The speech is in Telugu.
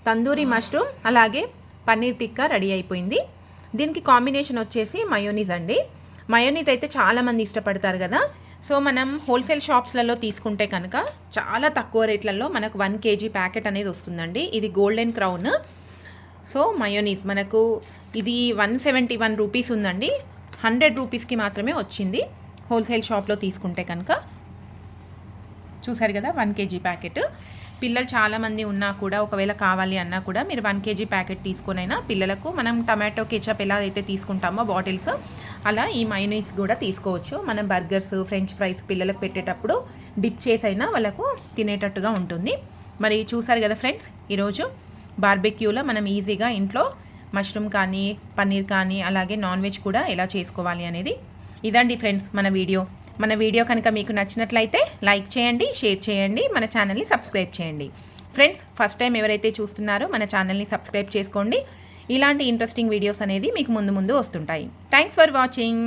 తందూరి మష్రూమ్ అలాగే పన్నీర్ టిక్కా రెడీ అయిపోయింది. దీనికి కాంబినేషన్ వచ్చేసి మయోనీస్ అండి. మయోనీస్ అయితే చాలామంది ఇష్టపడతారు కదా. సో మనం హోల్సేల్ షాప్స్లలో తీసుకుంటే కనుక చాలా తక్కువ రేట్లలో మనకు 1 kg ప్యాకెట్ అనేది వస్తుందండి. ఇది గోల్డెన్ క్రౌన్. సో మయోనీస్ మనకు ఇది 171 రూపీస్ ఉందండి. 100 రూపీస్కి మాత్రమే వచ్చింది హోల్సేల్ షాప్లో తీసుకుంటే కనుక. చూసారు కదా 1 kg ప్యాకెట్. పిల్లలు చాలామంది ఉన్నా కూడా ఒకవేళ కావాలి అన్నా కూడా మీరు 1 kg ప్యాకెట్ తీసుకొనైనా పిల్లలకు మనం టమాటో కెచప్ ఎలా అయితే తీసుకుంటామో బాటిల్స్ అలా ఈ మయోనీస్ కూడా తీసుకోవచ్చు. మనం బర్గర్స్ ఫ్రెంచ్ ఫ్రైస్ పిల్లలకు పెట్టేటప్పుడు డిప్ చేసైనా వాళ్ళకు తినేటట్టుగా ఉంటుంది. మరి చూసారు కదా ఫ్రెండ్స్, ఈరోజు బార్బెక్యూలో మనం ఈజీగా ఇంట్లో మష్రూమ్ కానీ పన్నీర్ కానీ అలాగే నాన్ వెజ్ కూడా ఎలా చేసుకోవాలి అనేది ఇదండి ఫ్రెండ్స్ మన వీడియో కనుక మీకు నచ్చినట్లయితే లైక్ చేయండి, షేర్ చేయండి, మన ఛానల్ని సబ్స్క్రైబ్ చేయండి. ఫ్రెండ్స్, ఫస్ట్ టైం ఎవరైతే చూస్తున్నారో మన ఛానల్ని సబ్స్క్రైబ్ చేసుకోండి. ఇలాంటి ఇంట్రెస్టింగ్ వీడియోస్ అనేది మీకు ముందు వస్తుంటాయి. Thanks for watching.